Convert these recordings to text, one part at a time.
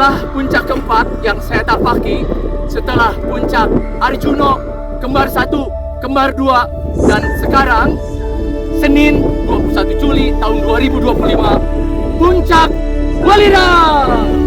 Inilah puncak keempat yang saya tapaki setelah puncak Arjuno, kembar 1, kembar 2, dan sekarang Senin 21 Juli tahun 2025, puncak Welirang.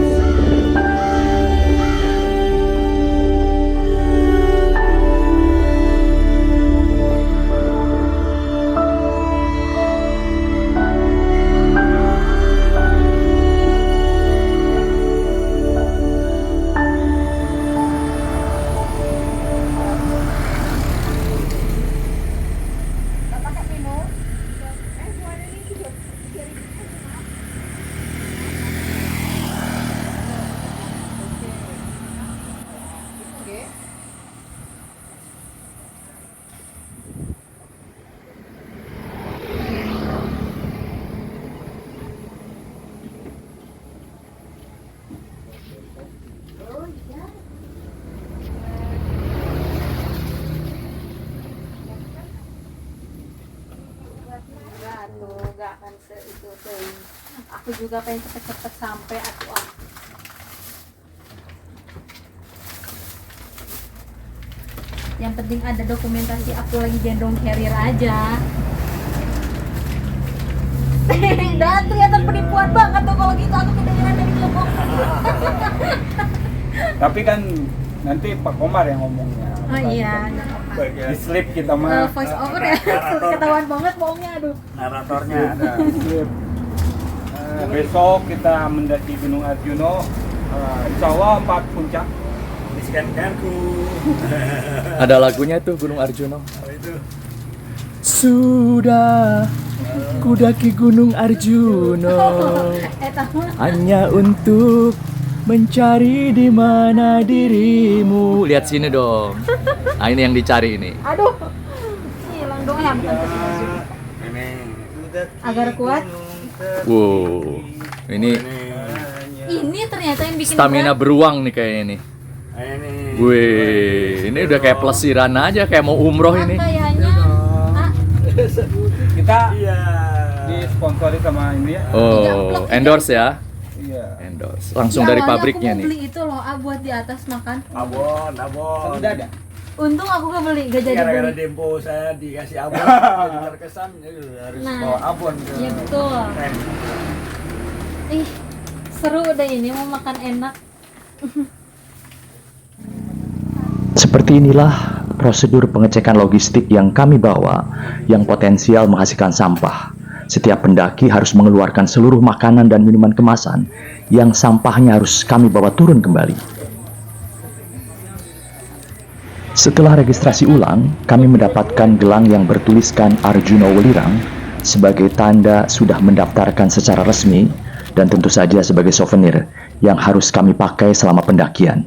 Gak akan itu tuh. Aku juga pengen cepet-cepet sampai aku Yang penting ada dokumentasi aku lagi gendong carrier aja. Dan ternyata penipuan banget tuh kalau gitu aku kedengeran dari kelompok. Tapi kan nanti Pak Komar yang ngomongnya. Oh iya. Di slip kita mah. Voice over ya. Ketahuan banget bohongnya aduh. Naratornya Ada di slip. Besok kita mendaki Gunung Arjuno. Insya Allah 4 puncak. bisikan-bisikanku. Ada lagunya tuh Gunung Arjuno. Apa itu? Sudah kudaki Gunung Arjuno Tahu. hanya untuk mencari di mana dirimu. Lihat sini dong. Ah, ini yang dicari ini. Aduh. Hilang dong ya bukan agar kuat. Wow. Ini ternyata yang bikin Stamina berat. beruang nih kayaknya nih. Ini. Wih, ini udah kayak pelesiran aja, kayak mau umroh ini. Kayaknya ah, Kita Iya. disponsori sama ini ya. Oh, endorse ya. Iya. Endorse. Langsung di dari awalnya pabriknya aku mau nih. beli itu loh, buat di atas makan. Abon. Udah ada. Untung aku gak beli, gak jadi Gara-gara beli. dempo saya dikasih abon, jadi terkesan jadi harus Nah, bawa abon ke. iya betul. Keren. Ih, seru deh ini mau makan enak. Seperti inilah prosedur pengecekan logistik yang kami bawa yang potensial menghasilkan sampah. Setiap pendaki harus mengeluarkan seluruh makanan dan minuman kemasan yang sampahnya harus kami bawa turun kembali. Setelah registrasi ulang, kami mendapatkan gelang yang bertuliskan Arjuno Welirang sebagai tanda sudah mendaftarkan secara resmi dan tentu saja sebagai souvenir yang harus kami pakai selama pendakian.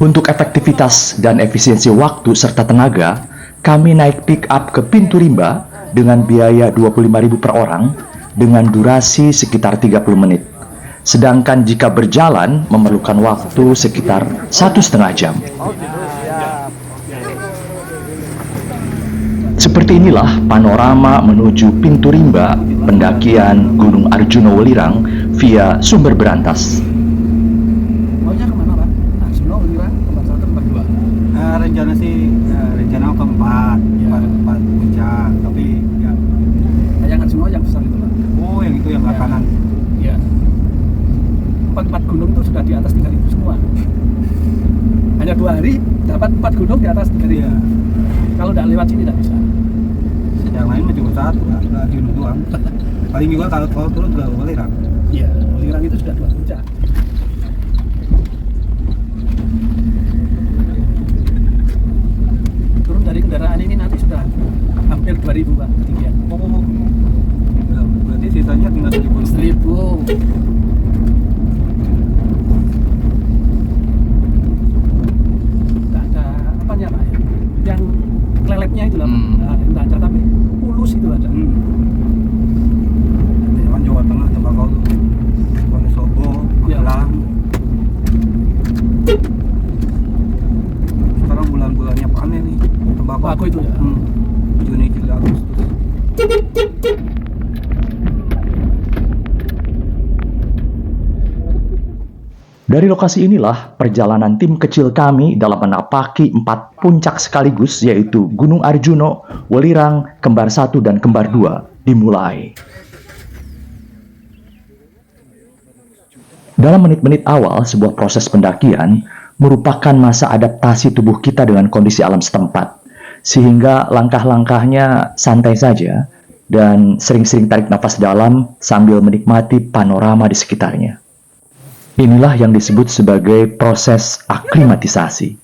Untuk efektivitas dan efisiensi waktu serta tenaga, kami naik pick up ke Pintu Rimba dengan biaya 25.000 per orang dengan durasi sekitar 30 menit. Sedangkan jika berjalan memerlukan waktu sekitar 1,5 jam. Seperti inilah panorama menuju Pintu Rimba pendakian Gunung Arjuno Welirang via Sumber Berantas. Maunya kemana Pak? Arjuno Welirang kembar 1, kembar 2. Rencana sih rencana keempat, empat puncak. Tapi ya yang Arjuno yang besar itu Pak. Oh yang itu yang kanan. Iya. 4 gunung itu sudah di atas 3.000 semua. Hanya 2 hari dapat 4 gunung di atas 3.000. Kalau udah lewat sini tidak bisa. Yang lain mah cuma satu, nggak gunung doang. Paling juga kalau turun ke Welirang. Iya, Welirang itu sudah 2 puncak. Turun dari kendaraan ini nanti sudah hampir 2.000 Pak ketinggian. Oh, berarti sisanya tinggal 1.000. Nggak ada apanya Pak ya? Yang klelepnya itu lah Pak. Nggak ada, tapi mulus itu ada. aku itu ya. Juni, Juli, Agustus. Dari lokasi inilah perjalanan tim kecil kami dalam menapaki 4 puncak sekaligus, yaitu Gunung Arjuno, Welirang, Kembar 1 dan Kembar 2 dimulai. Dalam menit-menit awal sebuah proses pendakian merupakan masa adaptasi tubuh kita dengan kondisi alam setempat, sehingga langkah-langkahnya santai saja dan sering-sering tarik nafas dalam sambil menikmati panorama di sekitarnya. Inilah yang disebut sebagai proses aklimatisasi.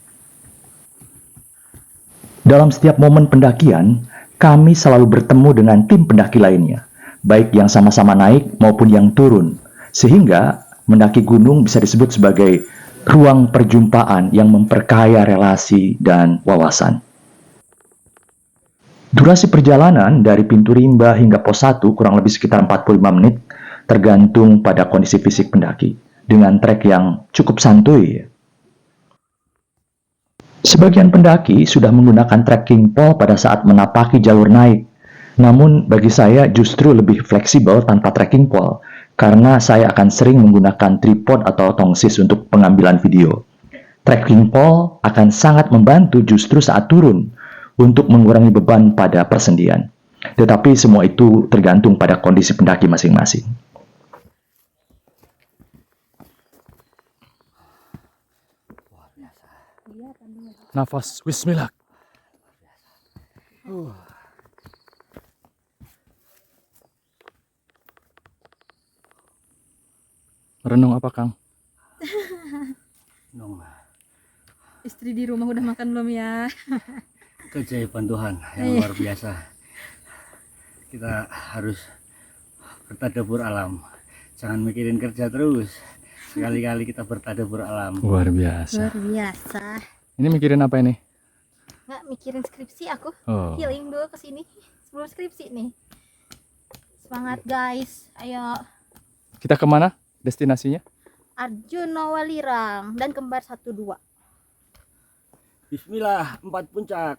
Dalam setiap momen pendakian, kami selalu bertemu dengan tim pendaki lainnya, baik yang sama-sama naik maupun yang turun, sehingga mendaki gunung bisa disebut sebagai ruang perjumpaan yang memperkaya relasi dan wawasan. Durasi perjalanan dari pintu rimba hingga pos 1 kurang lebih sekitar 45 menit, tergantung pada kondisi fisik pendaki, dengan trek yang cukup santuy. Sebagian pendaki sudah menggunakan trekking pole pada saat menapaki jalur naik. Namun bagi saya justru lebih fleksibel tanpa trekking pole, karena saya akan sering menggunakan tripod atau tongsis untuk pengambilan video. Trekking pole akan sangat membantu justru saat turun untuk mengurangi beban pada persendian. Tetapi semua itu tergantung pada kondisi pendaki masing-masing. Nafas, bismillah. Renung apa, Kang? Nong, Istri di rumah udah makan belum ya? keajaiban Tuhan yang luar biasa. Kita harus bertadabur alam. Jangan mikirin kerja terus. Sekali-kali kita bertadabur alam. Luar biasa. Luar biasa. Ini mikirin apa ini? Nggak mikirin skripsi aku. Oh. Healing dulu ke sini sebelum skripsi nih. Semangat guys. Ayo. Kita kemana destinasinya? Arjuno, Welirang dan Kembar 1 2. Bismillah, 4 puncak.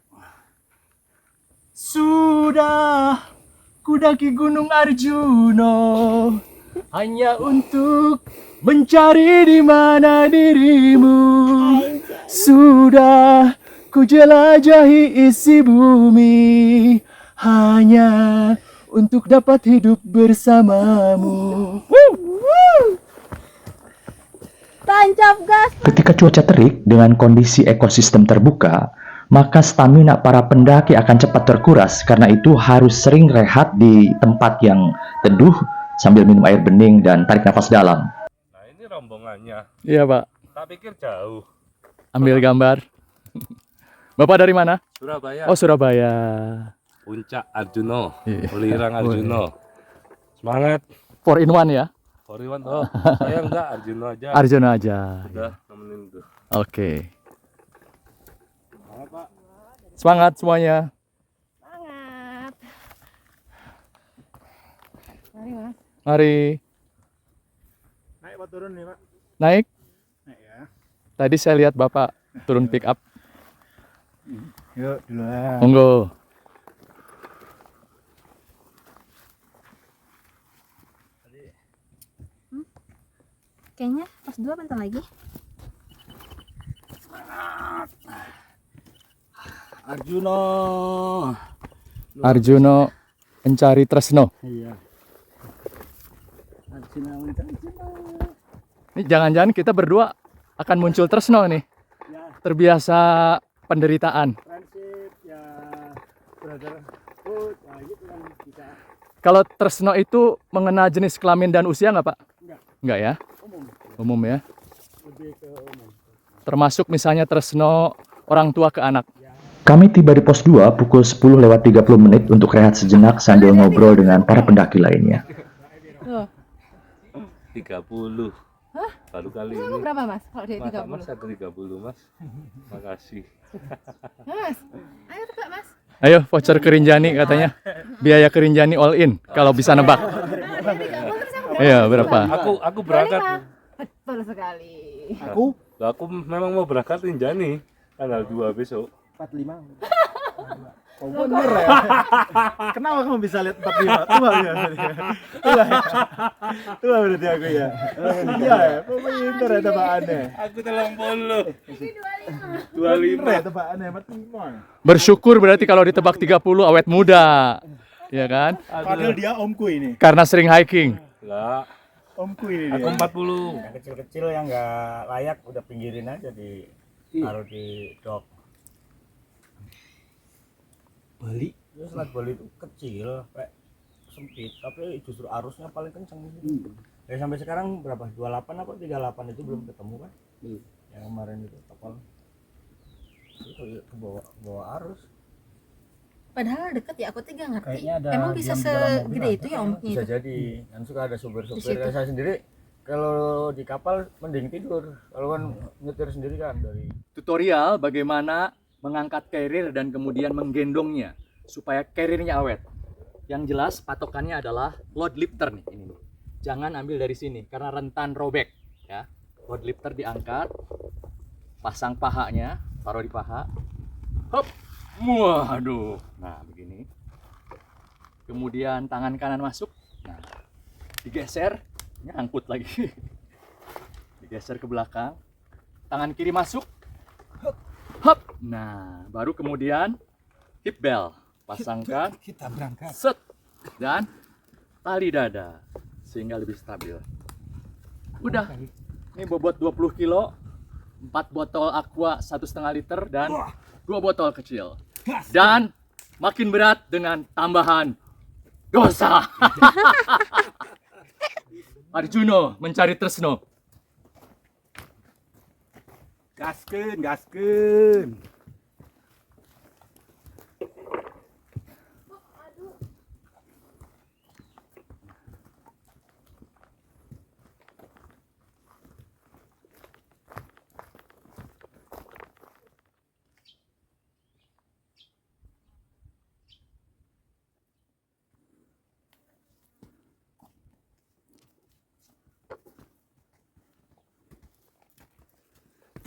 Sudah kudaki Gunung Arjuno hanya untuk mencari di mana dirimu. Sudah ku jelajahi isi bumi hanya untuk dapat hidup bersamamu. Tancap gas. Ketika cuaca terik dengan kondisi ekosistem terbuka, maka stamina para pendaki akan cepat terkuras. Karena itu harus sering rehat di tempat yang teduh sambil minum air bening dan tarik nafas dalam. Nah ini rombongannya, Iya, Pak. tak pikir jauh. Ambil gambar. Bapak dari mana? Surabaya, Oh, Surabaya. Puncak Arjuno, Iya. Welirang Arjuno. Semangat, 4 in 1 ya? Foriwan toh. Saya enggak, Arjuno aja. Arjuna aja. Udah nemenin tuh. Oke. Semangat semuanya. Semangat. Mari Mas. Mari. Naik apa turun nih, Pak? Naik. Naik ya. Tadi saya lihat Bapak turun pick up. Yuk, duluan. Monggo. Kayaknya pas 2 bentar lagi. Arjuno. Arjuno mencari Tresno. Iya. Arjuno mencari. Ini jangan-jangan kita berdua akan muncul Tresno nih. Ya, Terbiasa penderitaan. friendship ya, brotherhood, nah gitu kan bisa. Kalau Tresno itu mengenal jenis kelamin dan usia nggak, Pak? Enggak, Nggak ya? umum, Umum ya. lebih ke umum. Termasuk misalnya Tresno orang tua ke anak. Kami tiba di pos 2 pukul 10:30 menit untuk rehat sejenak sambil ngobrol dengan para pendaki lainnya. 30. Baru kali ini. Berapa Mas kalau dia Masa 30? Mas ada 30 Mas. Makasih. Mas, ayo tebak Mas. Ayo, voucher ke Rinjani katanya. Biaya ke Rinjani all in kalau bisa nebak. Iya, berapa? Aku berangkat. Betul sekali. Lah, aku memang mau berangkat Rinjani tanggal 2 besok. 45. Oh bener ya? Kenapa kamu bisa lihat 45? Tua ya? Tua ya? Tua berarti aku ya? Iya ya? Kok pinter ya tebakannya? Aku 30. Ini 25. 25. Ya tebakannya 45. Bersyukur berarti kalau ditebak 30 awet muda. Ya kan? Padahal dia omku ini. Karena sering hiking. Lah, Omku ini dia. aku 40. Yang kecil-kecil yang nggak layak udah pinggirin aja taruh di dok. Bali. Terus Selat Bali itu kecil, kayak sempit, tapi justru arusnya paling kencang gitu. Ya sampai sekarang berapa? 28 apa 38 itu belum ketemu kan? Yang kemarin itu kapal. Itu ke bawah arus. Padahal deket ya, aku tidak ngerti. Kayaknya ada Emang bisa diam di dalam mobil segede itu ya omnya Bisa itu? jadi. Kan suka ada supir-supir. Di situ. Ya, saya sendiri kalau di kapal mending tidur. Kalau kan nyetir sendiri kan dari Tutorial bagaimana mengangkat carrier dan kemudian menggendongnya supaya carriernya awet. Yang jelas patokannya adalah load lifter nih ini. Jangan ambil dari sini karena rentan robek ya. Load lifter diangkat, pasang pahanya, taruh di paha. Hop. Waduh. Nah, begini. Kemudian tangan kanan masuk. Nah, digeser, nyangkut lagi. Digeser ke belakang. Tangan kiri masuk. Hop. Nah, baru kemudian hip belt, pasangkan, Kita berangkat. set, dan tali dada sehingga lebih stabil. Udah, ini bobot 20 kilo, 4 botol aqua 1,5 liter dan 2 botol kecil. Dan makin berat dengan tambahan dosa. Arjuno mencari Tresno. Gaskeun, gaskeun.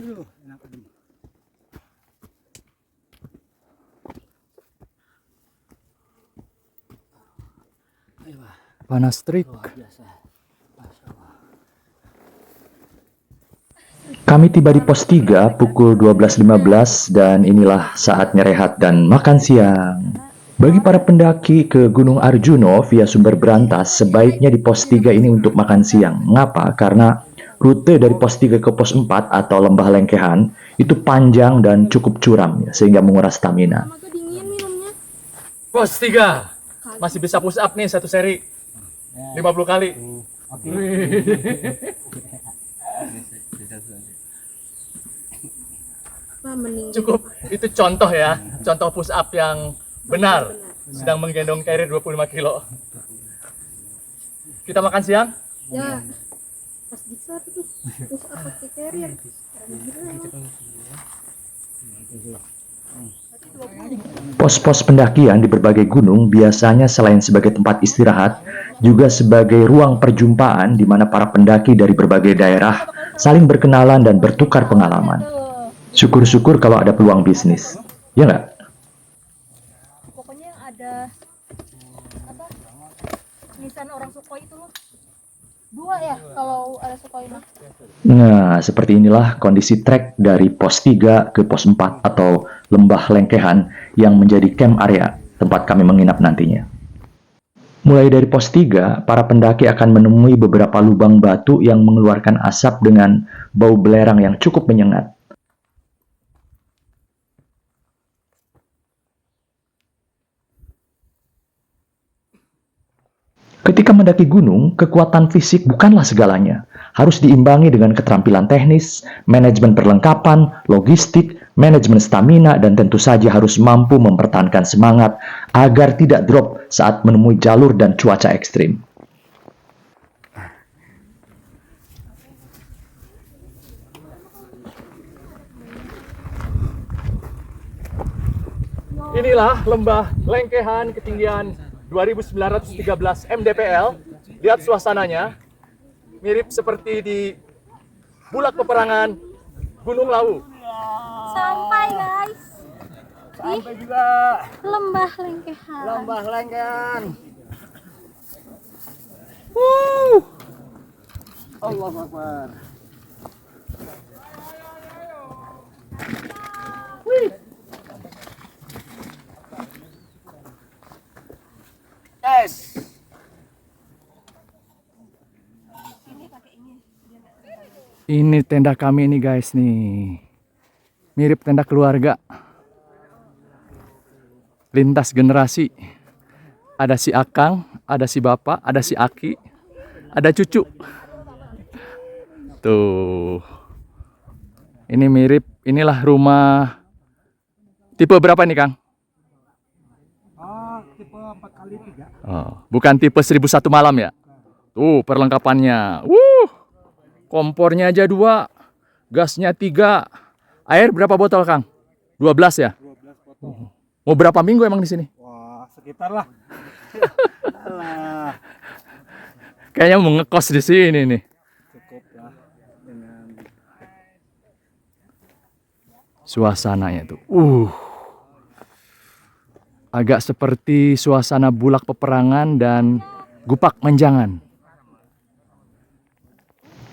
Enak adem. Panas terik. Kami tiba di pos 3 pukul 12.15 dan inilah saatnya rehat dan makan siang. Bagi para pendaki ke Gunung Arjuno via Sumber Brantas, sebaiknya di pos 3 ini untuk makan siang. Mengapa? Karena rute dari pos 3 ke pos 4 atau Lembah Lengkehan itu panjang dan cukup curam, sehingga menguras stamina. Mama tuh dingin minumnya. Pos 3. Masih bisa push up nih satu seri. 50 kali. Wah, mending Cukup. Itu contoh ya. Contoh push up yang benar. Sedang menggendong carrier 25 kilo. Kita makan siang? ya pas bisa tuh terus apa pakai carrier. Pos-pos pendakian di berbagai gunung biasanya selain sebagai tempat istirahat, juga sebagai ruang perjumpaan di mana para pendaki dari berbagai daerah saling berkenalan dan bertukar pengalaman. Syukur-syukur kalau ada peluang bisnis. Ya nggak? Pokoknya yang ada apa nisan orang Sukhoi itu loh. 2 ya kalau ada Sukhoi mah. Nah, seperti inilah kondisi trek dari pos 3 ke pos 4 atau Lembah Lengkehan yang menjadi camp area tempat kami menginap nantinya. Mulai dari pos 3, para pendaki akan menemui beberapa lubang batu yang mengeluarkan asap dengan bau belerang yang cukup menyengat. Ketika mendaki gunung, kekuatan fisik bukanlah segalanya. Harus diimbangi dengan keterampilan teknis, manajemen perlengkapan, logistik, manajemen stamina, dan tentu saja harus mampu mempertahankan semangat agar tidak drop saat menemui jalur dan cuaca ekstrim. Inilah lembah Lengkehan ketinggian 2913 mdpl. Lihat suasananya, mirip seperti di Bulak Peperangan Gunung Lawu. Sampai guys. Sampai juga Lembah Lengkehan. Lembah Lengkehan. Allahu Akbar. Yes. Ini tenda kami nih guys nih. Mirip tenda keluarga. Lintas generasi. Ada si Akang, ada si Bapak, ada si Aki, ada cucu. Tuh. Ini mirip, inilah rumah tipe berapa nih Kang? Tipe 4x3. Oh, bukan tipe 1001 malam ya? Tuh perlengkapannya. Kompornya aja 2, gasnya 3. Air berapa botol Kang? 12 ya? 12 botol. Mau berapa minggu emang di sini? Wah, sekitar lah. Alah, Kayaknya mau ngekos di sini nih. cukup lah dengan Suasananya tuh. Agak seperti suasana Bulak Peperangan dan Gupak Menjangan.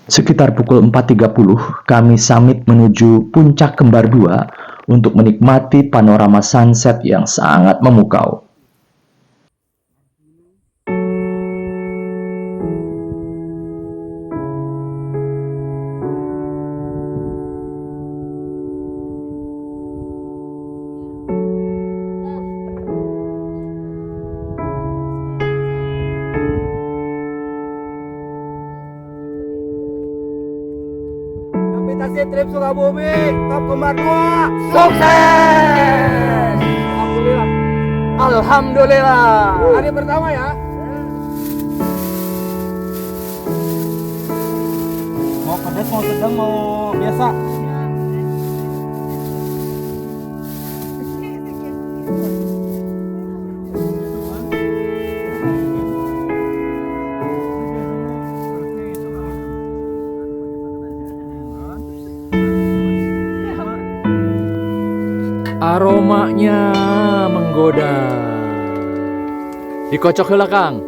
Sekitar pukul 4.30, kami summit menuju Puncak Kembar 2 untuk menikmati panorama sunset yang sangat memukau. Invitasi trip Sukabumi, Top Kembar 2. Sukses! Alhamdulillah. Alhamdulillah. Hari pertama ya. mau pedas, mau sedang, mau biasa. Aromanya menggoda. Dikocok heula Kang.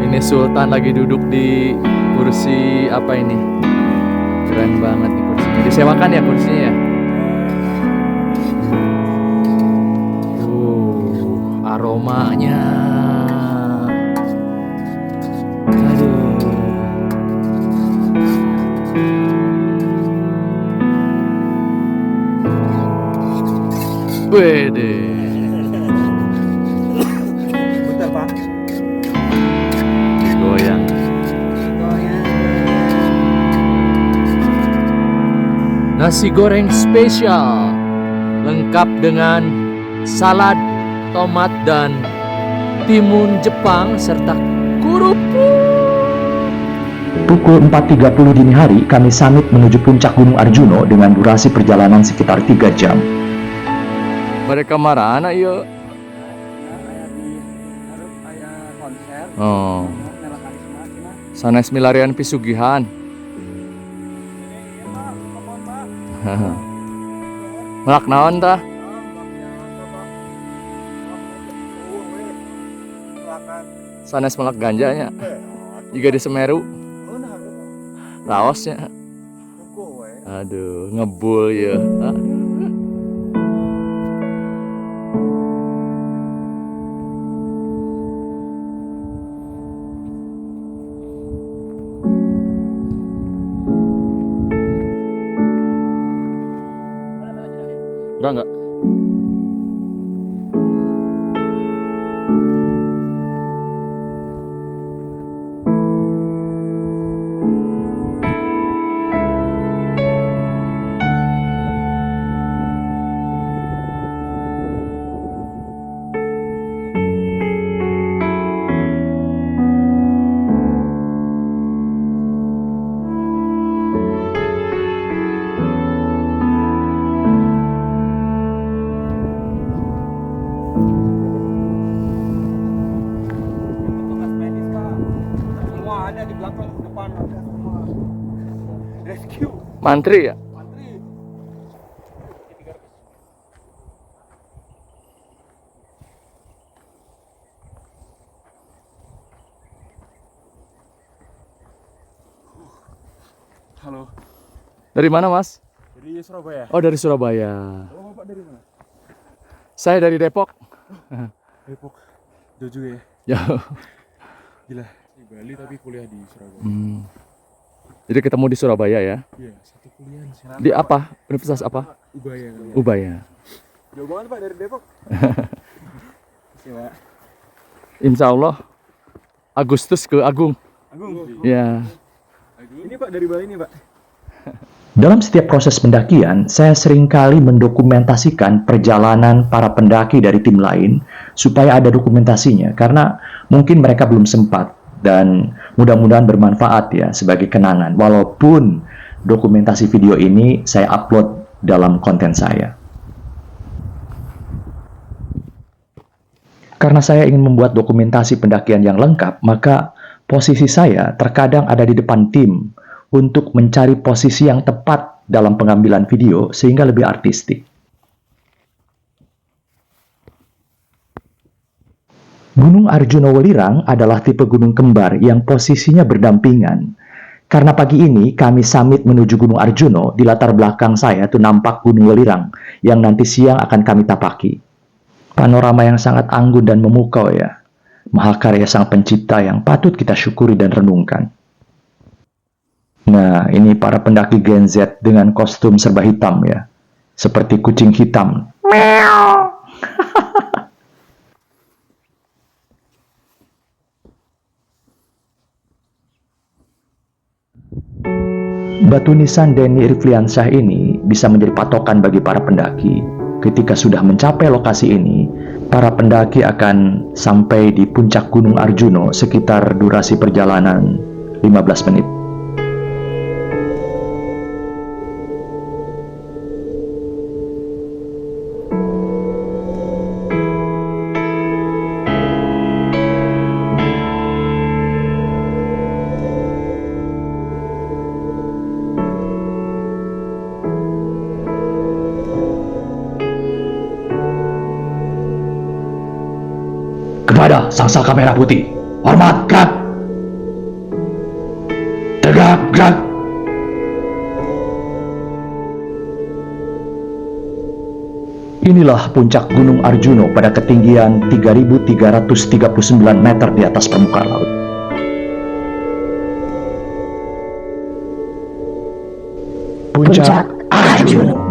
Ini Sultan lagi duduk di kursi apa ini? Keren banget nih kursinya. Disewakan ya kursinya ya? Aromanya. Aduh. Wede. Bentar Pak. Goyang. Nasi goreng spesial lengkap dengan salad, tomat dan timun Jepang serta kerupuk. Pukul 4.30 dini hari, kami summit menuju puncak Gunung Arjuno dengan durasi perjalanan sekitar 3 jam. Mereka marah anak ya. Konser. Oh. Sanes milarian pisugihan. Melak naon tah? Sanes melak ganjanya. Jika di Semeru. Laosnya. Aduh, ngebul ya. Enggak. rescue Mantri ya? mantri. Halo, Dari mana Mas? dari Surabaya. Oh dari Surabaya. Oh, Bapak dari mana? Saya dari Depok. Depok. Jauh juga ya. Jauh. Gila. Di Bali tapi kuliah di Surabaya. Jadi ketemu di Surabaya ya? Iya, satu kuliah di sana. Di apa? Universitas apa? Ubaya. Ubaya. Jauh banget Pak dari Depok. Oke, Pak. Insya Allah Agustus ke Agung. Agung. Ya. Ini Pak dari Bali nih, Pak. Dalam setiap proses pendakian, saya seringkali mendokumentasikan perjalanan para pendaki dari tim lain supaya ada dokumentasinya, karena mungkin mereka belum sempat dan mudah-mudahan bermanfaat ya sebagai kenangan. Walaupun dokumentasi video ini saya upload dalam konten saya. Karena saya ingin membuat dokumentasi pendakian yang lengkap, maka posisi saya terkadang ada di depan tim untuk mencari posisi yang tepat dalam pengambilan video sehingga lebih artistik. Gunung Arjuna Welirang adalah tipe gunung kembar yang posisinya berdampingan. Karena pagi ini kami summit menuju Gunung Arjuna, di latar belakang saya tuh nampak Gunung Welirang yang nanti siang akan kami tapaki. Panorama yang sangat anggun dan memukau ya. Mahakarya sang pencipta yang patut kita syukuri dan renungkan. Nah, ini para pendaki Gen Z dengan kostum serba hitam ya. Seperti kucing hitam. Batu nisan Denny Rifliansyah ini bisa menjadi patokan bagi para pendaki. Ketika sudah mencapai lokasi ini, para pendaki akan sampai di puncak Gunung Arjuna sekitar durasi perjalanan 15 menit. Kepada sang saka merah putih, hormat, gerak! Tegak, gerak! Inilah puncak Gunung Arjuna pada ketinggian 3.339 meter di atas permukaan laut. Puncak Arjuna.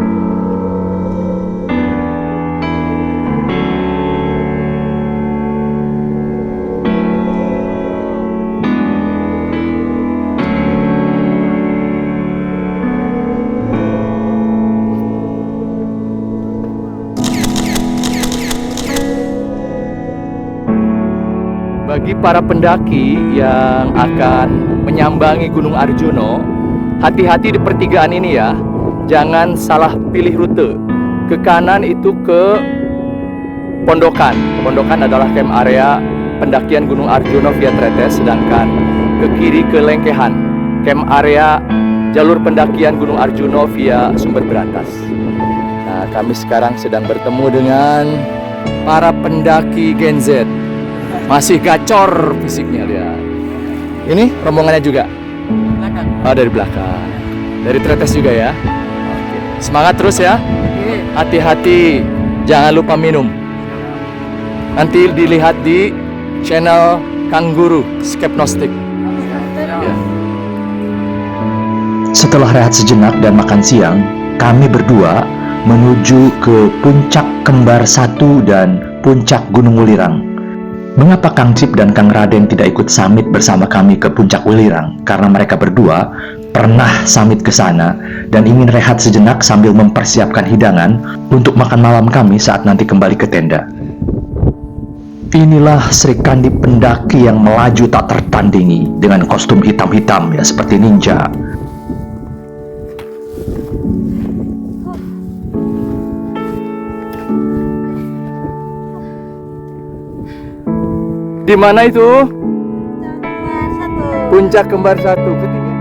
Bagi para pendaki yang akan menyambangi Gunung Arjuna, hati-hati di pertigaan ini ya. Jangan salah pilih rute. Ke kanan itu ke Pondokan. Pondokan adalah camp area pendakian Gunung Arjuna via Tretes, sedangkan ke kiri ke Lengkehan, camp area jalur pendakian Gunung Arjuna via Sumber Berantas. Nah, kami sekarang sedang bertemu dengan para pendaki Gen Z. Masih gacor fisiknya lihat. Ini rombongannya juga? Belakang. Oh, dari belakang. Dari Tretes juga ya? Oke. Semangat terus ya. Hati-hati, jangan lupa minum. Nanti dilihat di channel Kang Guru Skepnostik. Ya. Setelah rehat sejenak dan makan siang, kami berdua menuju ke Puncak Kembar 1 dan Puncak Gunung Welirang. Mengapa Kang Cip dan Kang Raden tidak ikut summit bersama kami ke Puncak Welirang? Karena mereka berdua pernah summit ke sana dan ingin rehat sejenak sambil mempersiapkan hidangan untuk makan malam kami saat nanti kembali ke tenda. Inilah Sri Kandi pendaki yang melaju tak tertandingi dengan kostum hitam-hitam ya seperti ninja. Di mana itu? Kembar 1. Puncak Kembar 1 ketinggian.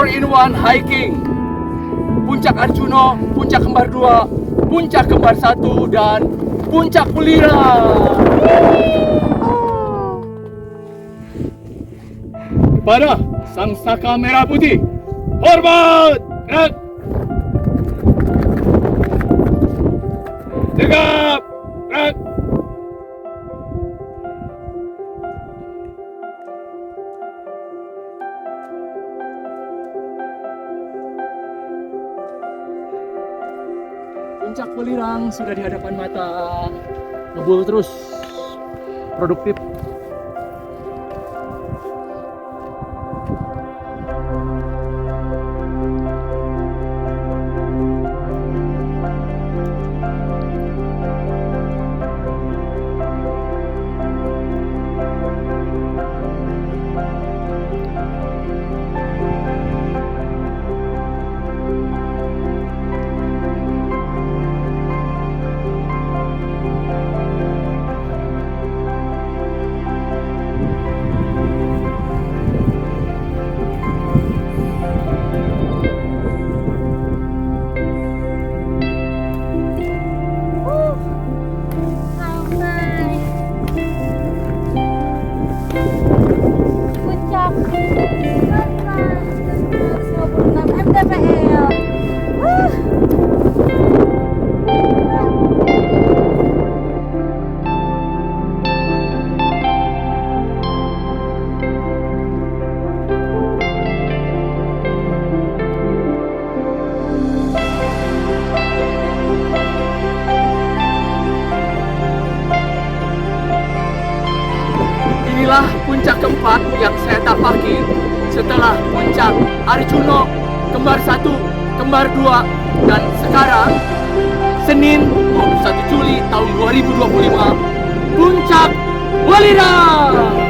4-in-1 hiking. Puncak Arjuno, Puncak Kembar 2, Puncak Kembar 1, dan Puncak Welirang. Kepada Sang Saka Merah Putih, hormat! Gerak! Tegap! Gerak! Puncak Welirang sudah di hadapan mata. Ngebul terus. Produktif. Sampai puncak 156 mdpl. Inilah puncak keempat yang saya tapaki setelah puncak Arjuno, Kembar 1, Kembar 2, dan sekarang Senin 21 Juli tahun 2025, Puncak Welirang.